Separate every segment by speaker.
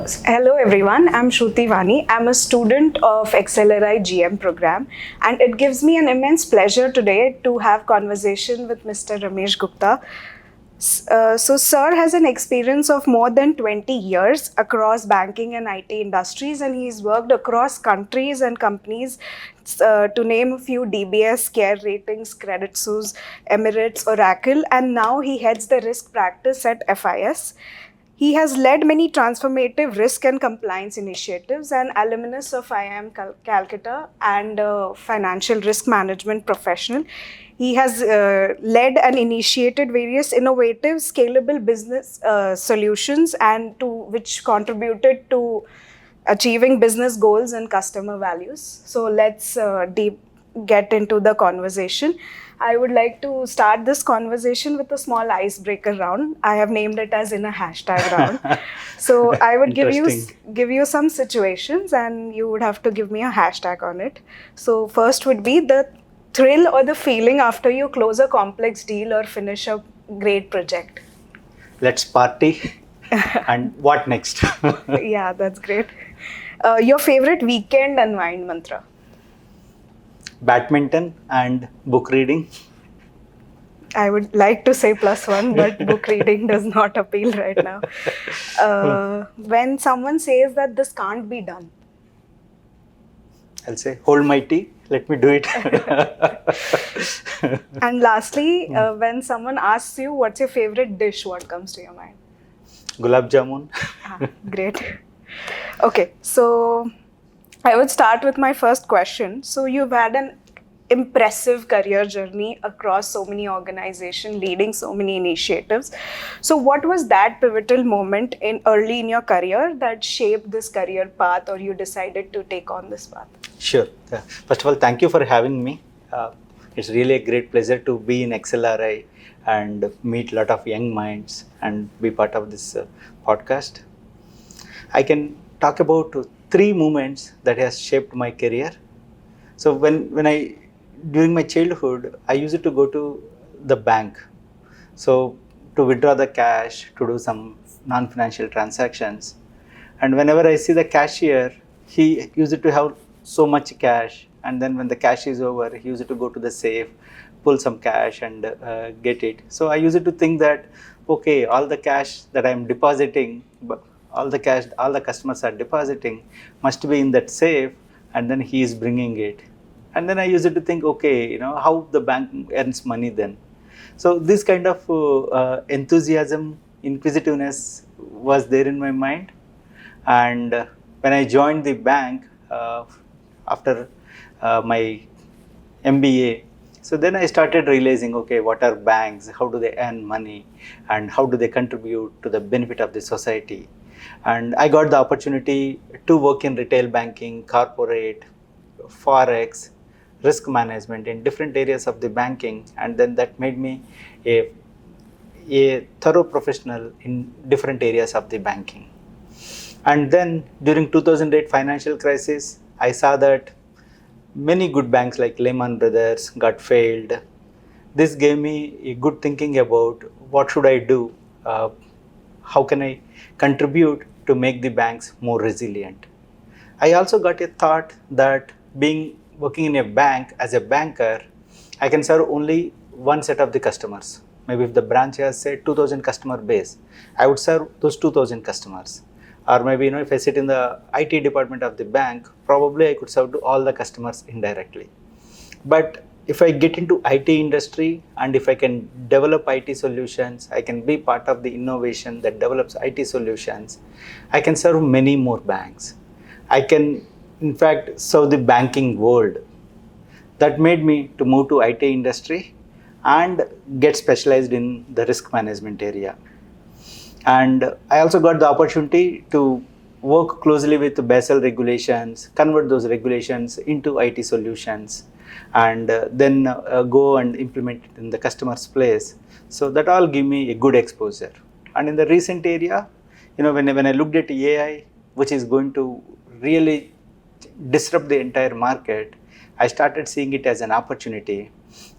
Speaker 1: Hello everyone, I'm Shruti Vani. I'm a student of XLRI GM program, and it gives me an immense pleasure today to have conversation with Mr. Ramesh Gupta. Sir has an experience of more than 20 years across banking and IT industries, and he's worked across countries and companies, to name a few: DBS, Care Ratings, Credit Suisse, Emirates, Oracle, and now he heads the risk practice at FIS. He has led many transformative risk and compliance initiatives, and alumnus of IIM Calcutta and financial risk management professional. He has led and initiated various innovative, scalable business solutions, and to which contributed to achieving business goals and customer values. So let's get into the conversation. I would like to start this conversation with a small icebreaker round. I have named it as in a hashtag round. So I would give you some situations, and you would have to give me a hashtag on it. So first would be the thrill or the feeling after you close a complex deal or finish a great project.
Speaker 2: Let's party. And what next?
Speaker 1: Yeah, that's great. Your favorite weekend unwind mantra?
Speaker 2: Badminton and book reading.
Speaker 1: I would like to say +1, but book reading does not appeal right now. When someone says that this can't be done,
Speaker 2: I'll say, hold my tea, let me do it.
Speaker 1: And lastly, when someone asks you what's your favorite dish, what comes to your mind?
Speaker 2: Gulab jamun.
Speaker 1: Great. Okay, so I would start with my first question. So you've had an impressive career journey across so many organizations, leading so many initiatives. So what was that pivotal moment early in your career that shaped this career path, or you decided to take on this path?
Speaker 2: Sure. First of all, thank you for having me. It's really a great pleasure to be in XLRI and meet a lot of young minds and be part of this podcast. I can talk about 3 moments that has shaped my career. So during my childhood, I used to go to the bank. So to withdraw the cash, to do some non-financial transactions. And whenever I see the cashier, he used to have so much cash. And then when the cash is over, he used to go to the safe, pull some cash and get it. So I used to think that, okay, all the cash that I'm depositing, all the cash all the customers are depositing must be in that safe, and then he is bringing it. And then I used to think, okay, how the bank earns money then. So this kind of enthusiasm, inquisitiveness was there in my mind. And when I joined the bank after my MBA, so then I started realizing, okay, what are banks, how do they earn money, and how do they contribute to the benefit of the society. And I got the opportunity to work in retail banking, corporate, forex, risk management in different areas of the banking. And then that made me a thorough professional in different areas of the banking. And then during 2008 financial crisis, I saw that many good banks like Lehman Brothers got failed. This gave me a good thinking about what should I do, how can I contribute to make the banks more resilient. I also got a thought that working in a bank as a banker, I can serve only one set of the customers. Maybe if the branch has say 2000 customer base, I would serve those 2000 customers. Or maybe if I sit in the IT department of the bank, probably I could serve to all the customers indirectly. But if I get into IT industry and if I can develop IT solutions, I can be part of the innovation that develops IT solutions, I can serve many more banks. I can, in fact, serve the banking world. That made me to move to IT industry and get specialized in the risk management area. And I also got the opportunity to work closely with the Basel regulations, convert those regulations into IT solutions, and then go and implement it in the customer's place. So that all give me a good exposure. And in the recent area, when I looked at AI, which is going to really disrupt the entire market, I started seeing it as an opportunity,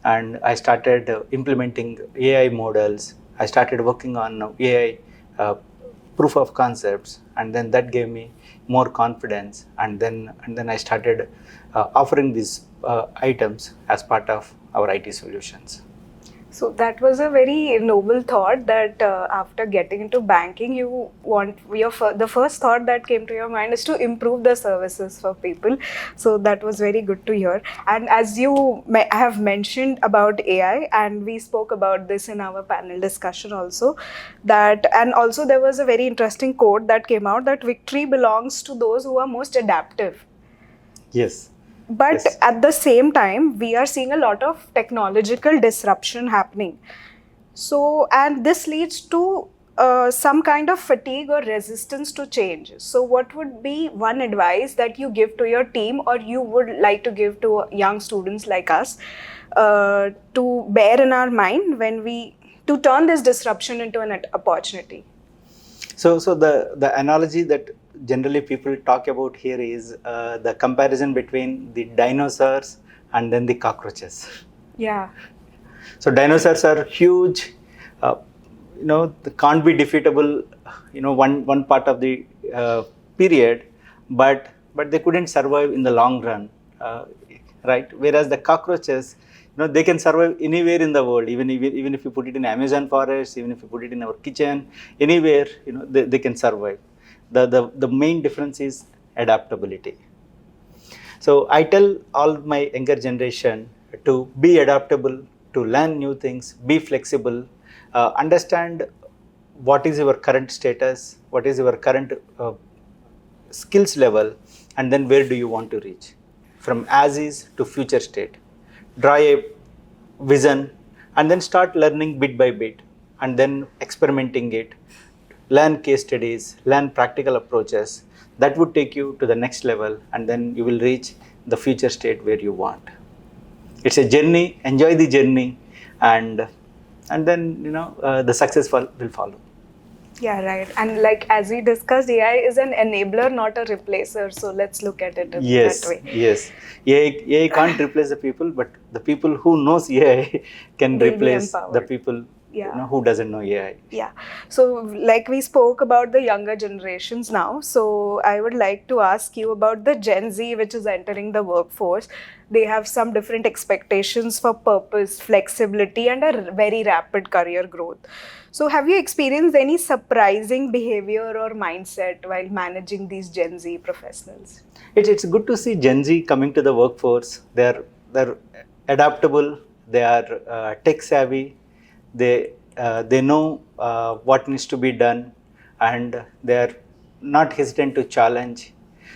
Speaker 2: and I started implementing AI models. I started working on AI proof of concepts, and then that gave me more confidence, and then I started offering these items as part of our IT solutions.
Speaker 1: So that was a very noble thought that after getting into banking, the first thought that came to your mind is to improve the services for people. So that was very good to hear. And as you have mentioned about AI, and we spoke about this in our panel discussion also, and also there was a very interesting quote that came out that victory belongs to those who are most adaptive.
Speaker 2: Yes.
Speaker 1: But
Speaker 2: Yes.
Speaker 1: at the same time, we are seeing a lot of technological disruption happening. So, and this leads to some kind of fatigue or resistance to change. So, what would be one advice that you give to your team, or you would like to give to young students like us to bear in our mind to turn this disruption into an opportunity?
Speaker 2: So the analogy that generally people talk about here is the comparison between the dinosaurs and then the cockroaches.
Speaker 1: Yeah.
Speaker 2: So dinosaurs are huge, they can't be defeatable, one part of the period, but they couldn't survive in the long run, right? Whereas the cockroaches, they can survive anywhere in the world, even if you put it in Amazon forest, even if you put it in our kitchen, anywhere, they can survive. The main difference is adaptability. So I tell all my younger generation to be adaptable, to learn new things, be flexible, understand what is your current status, what is your current skills level, and then where do you want to reach from as is to future state. Draw a vision and then start learning bit by bit, and then experimenting it, learn case studies, learn practical approaches. That would take you to the next level, and then you will reach the future state where you want. It's a journey. Enjoy the journey, and then the success will follow.
Speaker 1: Yeah, right. And like as we discussed, AI is an enabler, not a replacer. So let's look at it in that way.
Speaker 2: Yes. AI can't replace the people, but the people who knows AI can
Speaker 1: They'll be
Speaker 2: replace the
Speaker 1: empowered.
Speaker 2: people
Speaker 1: Yeah.
Speaker 2: who doesn't know AI.
Speaker 1: Yeah. So like we spoke about the younger generations now. So I would like to ask you about the Gen Z, which is entering the workforce. They have some different expectations for purpose, flexibility, and a very rapid career growth. So have you experienced any surprising behavior or mindset while managing these Gen Z professionals?
Speaker 2: It's good to see Gen Z coming to the workforce. They're adaptable. They are tech savvy. They know what needs to be done, and they are not hesitant to challenge.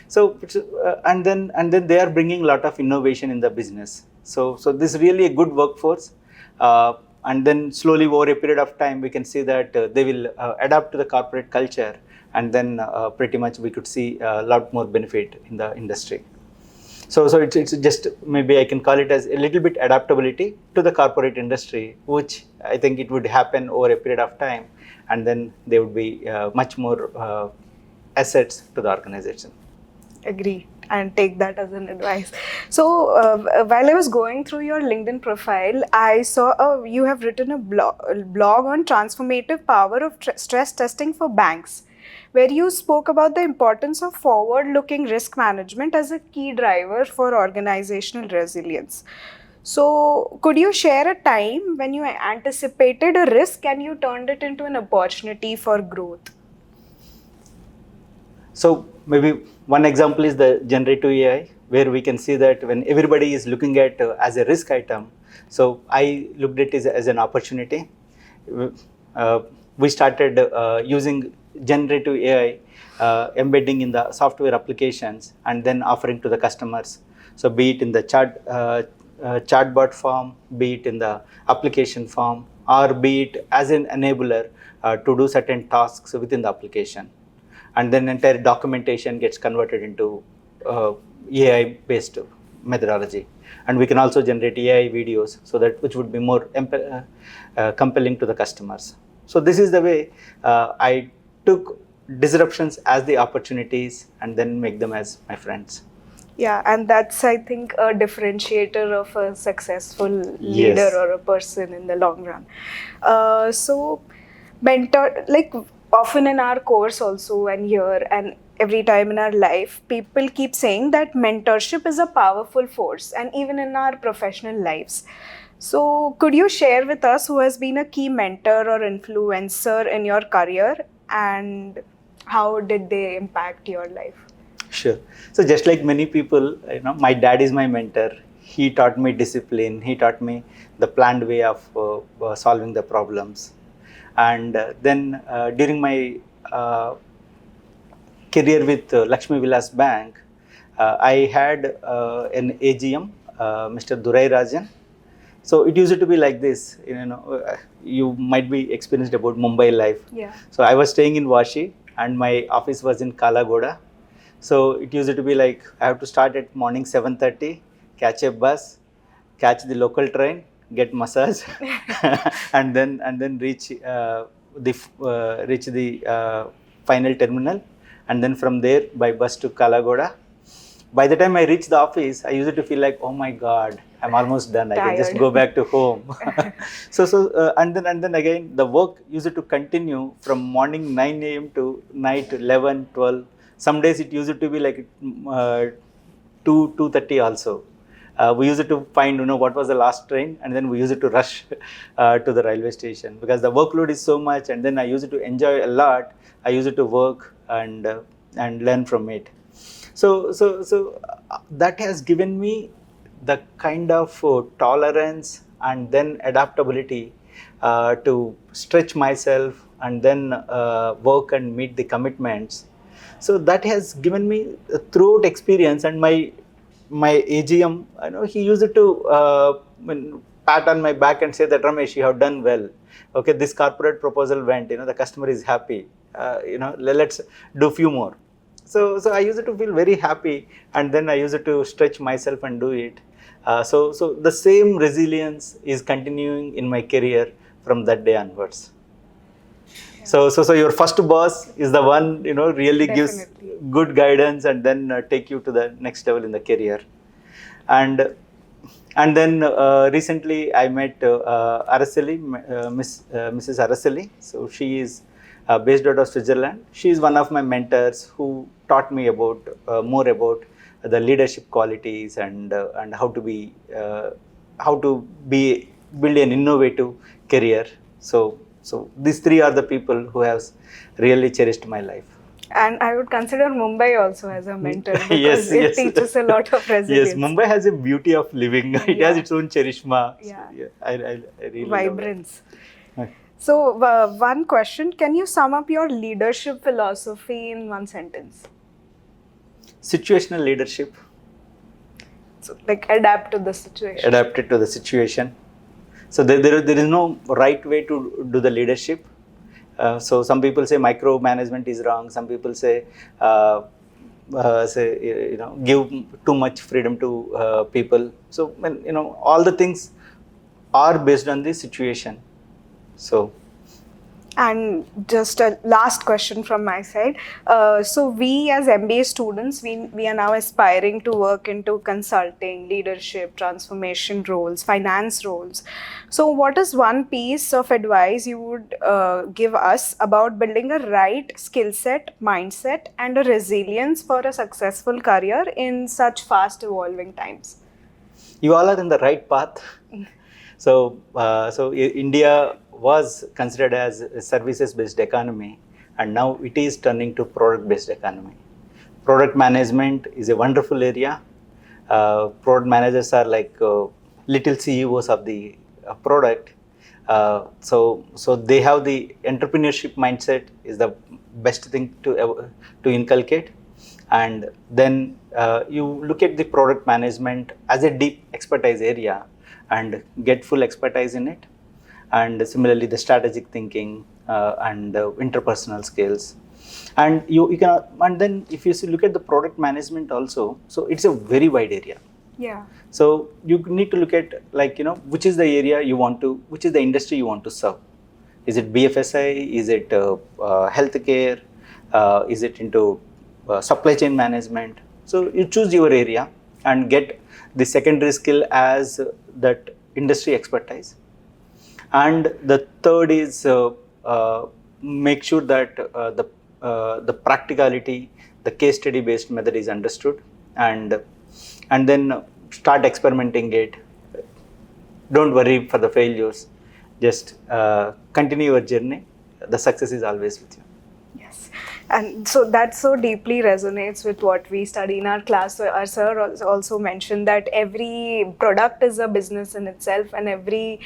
Speaker 2: So and then they are bringing a lot of innovation in the business. So this is really a good workforce. And then slowly over a period of time, we can see that they will adapt to the corporate culture, and then pretty much we could see a lot more benefit in the industry. So it's just, maybe I can call it as a little bit adaptability to the corporate industry, which I think it would happen over a period of time, and then there would be much more assets to the organization.
Speaker 1: Agree, and take that as an advice. So while I was going through your LinkedIn profile, I saw you have written a blog on transformative power of stress testing for banks, where you spoke about the importance of forward-looking risk management as a key driver for organizational resilience. So could you share a time when you anticipated a risk and you turned it into an opportunity for growth?
Speaker 2: So maybe one example is the generative AI, where we can see that when everybody is looking at as a risk item, so I looked at it as an opportunity. We started using generative AI, embedding in the software applications, and then offering to the customers. So be it in the chatbot form, be it in the application form, or be it as an enabler to do certain tasks within the application. And then entire documentation gets converted into AI-based methodology. And we can also generate AI videos, so that which would be more compelling to the customers. So this is the way I took disruptions as the opportunities and then make them as my friends.
Speaker 1: Yeah, and that's, I think, a differentiator of a successful leader
Speaker 2: Yes.
Speaker 1: or a person in the long run. So, mentor, like often in our course also, and here and every time in our life, people keep saying that mentorship is a powerful force, and even in our professional lives. So could you share with us who has been a key mentor or influencer in your career, and how did they impact your life?
Speaker 2: Sure. So just like many people, my dad is my mentor. He taught me discipline. He taught me the planned way of solving the problems. And then during my career with Lakshmi Vilas Bank, I had an AGM, Mr. Durai Rajan. So it used to be like this, you might be experienced about Mumbai life.
Speaker 1: Yeah.
Speaker 2: So I was staying in Vashi and my office was in Kalagoda. So it used to be like I have to start at morning 7:30, catch a bus, catch the local train, get massage, and then reach the final terminal, and then from there by bus to Kalagoda. By the time I reach the office, I used to feel like, oh my God, I'm almost done. I can just
Speaker 1: Tired.
Speaker 2: go back to home. And then again, the work used to continue from morning 9 a.m. to night 11, 12. Some days it used to be like 2:30 also. We used to find, what was the last train, and then we used to rush to the railway station because the workload is so much. And then I used to enjoy a lot. I used to work and learn from it. So that has given me the kind of tolerance and then adaptability to stretch myself and then work and meet the commitments. So that has given me throughout experience. And my AGM, he used to pat on my back and say that, Ramesh, you have done well. Okay, this corporate proposal went. The customer is happy. Let's do few more. So I used to feel very happy, and then I used to stretch myself and do it. So the same resilience is continuing in my career from that day onwards. So your first boss is the one really gives
Speaker 1: Definitely.
Speaker 2: good guidance and then take you to the next level in the career. And then recently I met Araceli, Mrs. Araceli. So she is based out of Switzerland. She is one of my mentors who taught me about more about the leadership qualities and how to be build an innovative career. So these three are the people who have really cherished my life.
Speaker 1: And I would consider Mumbai also as a mentor because
Speaker 2: Yes,
Speaker 1: it
Speaker 2: yes.
Speaker 1: teaches a lot of resilience.
Speaker 2: Yes, Mumbai has a beauty of living. It has its own charishma.
Speaker 1: Yeah.
Speaker 2: So, I really
Speaker 1: Vibrance.
Speaker 2: love it.
Speaker 1: So, one question, can you sum up your leadership philosophy in one sentence?
Speaker 2: Situational leadership.
Speaker 1: So, like, adapt to the situation.
Speaker 2: Adapted to the situation. So there is no right way to do the leadership. So some people say micromanagement is wrong. Some people say give too much freedom to people. So all the things are based on the situation. So.
Speaker 1: And just a last question from my side. So we as MBA students, we are now aspiring to work into consulting, leadership, transformation roles, finance roles. So what is one piece of advice you would give us about building a right skill set, mindset, and a resilience for a successful career in such fast evolving times?
Speaker 2: You all are in the right path. So India was considered as a services-based economy, and now it is turning to product-based economy. Product management is a wonderful area. Product managers are like little CEOs of the product. So they have the entrepreneurship mindset is the best thing to inculcate. And then you look at the product management as a deep expertise area and get full expertise in it. And similarly, the strategic thinking and interpersonal skills. And you can, and then if you look at the product management also, so it's a very wide area.
Speaker 1: Yeah.
Speaker 2: So you need to look at which is the area you want to, which is the industry you want to serve. Is it BFSI? Is it healthcare? Is it into supply chain management? So you choose your area and get the secondary skill as that industry expertise. And the third is make sure that the practicality, the case study based method is understood, and then start experimenting it. Don't worry for the failures. Just continue your journey. The success is always with you.
Speaker 1: Yes, and so that so deeply resonates with what we study in our class. So our sir also mentioned that every product is a business in itself, and every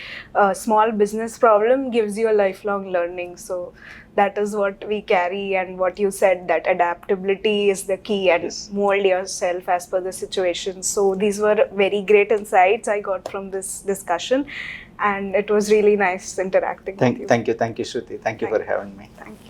Speaker 1: small business problem gives you a lifelong learning. So that is what we carry, and what you said, that adaptability is the key, and
Speaker 2: Yes.
Speaker 1: mold yourself as per the situation. So these were very great insights I got from this discussion, and it was really nice interacting with you.
Speaker 2: Thank you, Shruti. Thank you for having me.
Speaker 1: Thank you.